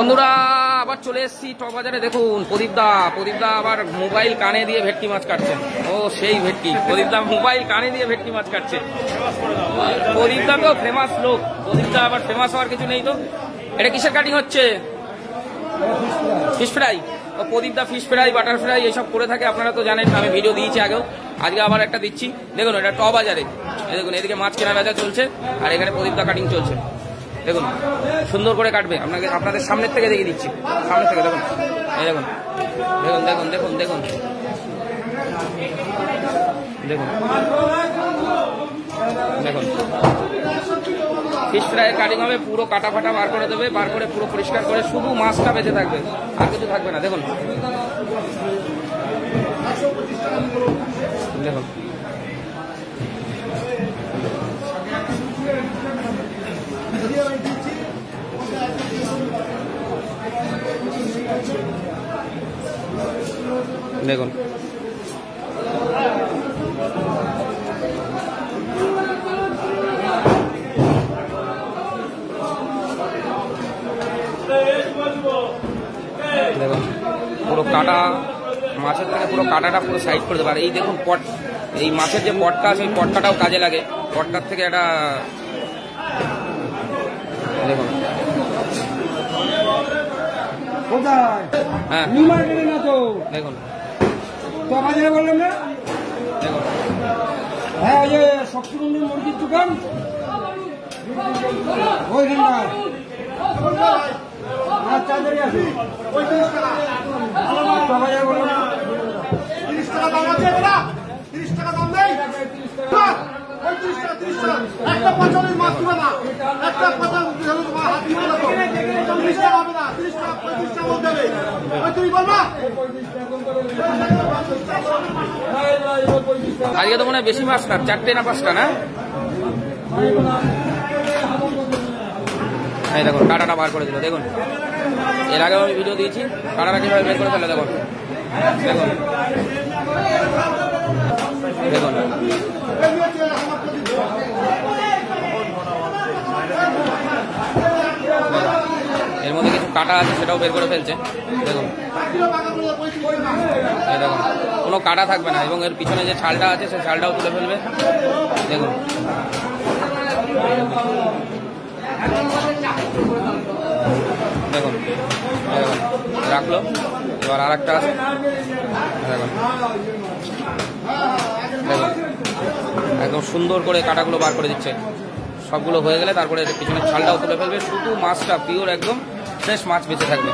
বন্ধুরা আবার চলে এসেছি টপ বাজারে। দেখুন প্রদীপদা আবার মোবাইল কানে দিয়ে ভেটকি মাছ কাটছে। ও সেই ভেটকি, প্রদীপদা মোবাইল কানে দিয়ে ভেটকি মাছ কাটছে। প্রদীপদা তো ফেমাস লোক, প্রদীপদা আবার ফেমাস হওয়ার কিছু নেই। তো এটা কিসের কাটিং হচ্ছে? Fish fry. ও প্রদীপদা ফিশ ফ্রাই, বাটার ফ্রাই এইসব করে থাকে, আপনারা তো জানেন, আমি ভিডিও দিয়েছি আগেও, আজকে আবার একটা দিচ্ছি। দেখুন এটা টপ বাজারে, দেখুন এদিকে মাছ কেনা বেচা চলছে আর এখানে প্রদীপদা কাটিং চলছে। দেখুন সুন্দর করে কাটবে, আপনাদের সামনের থেকে দেখিয়ে দিচ্ছি, সামনের থেকে দেখুন, এই দেখুন দেখুন দেখুন দেখুন দেখুন দেখুন দেখুন ফিশ ফ্রাইয়ের কাটিং হবে, পুরো কাটা ফাটা বার করে দেবে, বার করে পুরো পরিষ্কার করে শুধু মাছটা বেঁচে থাকবে, আর কিছু থাকবে না। দেখুন দেখুন দেখুন দেখুন পুরো কাটা মাছের থেকে পুরো কাটাটা পুরো সাইড করে দেবে। আর এই দেখুন পট, এই মাছের যে পটটা আছে ওই পটটাটাও কাজে লাগে, পটটার থেকে একটা দেখুন হ্যাঁ দেখুন বললাম না, দেখুন হ্যাঁ ওই যে শক্তিমন্দির মুরগির দোকান ওইখানটা চাঁদারি আছে, বললাম না 30 টাকা দাম আছে, 30 টাকা দাম নেই, 30 টাকা 30 টাকা একটা 50 মাছ দিবে না, একটা 50 হাত দিবে না, 30 টাকা হবে না, 30 টাকা 35 টাকা বলতে হবে, ওই তুমি বলবা। আজকে তো মনে হয় বেশি মাছ না, 4টে না 5টা না? এই দেখুন কাটাটা বার করে দিল, দেখুন এর আগেও আমি ভিডিও দিয়েছি, কাটাটা কিভাবে বের করে ফেলে দেখুন দেখুন দেখুন এর মধ্যে কিছু কাটা আছে সেটাও বের করে ফেলছে। দেখুন এই দেখুন কোনো কাটা থাকবে না, এবং এর পিছনে যে ছালটা আছে সেই ছালটাও তুলে ফেলবে। দেখুন দেখুন দেখুন রাখলো, এবার আর একটা আছে, দেখুন দেখুন একদম সুন্দর করে কাটাগুলো বার করে দিচ্ছে। সবগুলো হয়ে গেলে তারপরে পিছনের ছালটাও তুলে ফেলবে, শুধু মাছটা পিওর একদম ফ্রেশ মাছ বেঁচে থাকবে।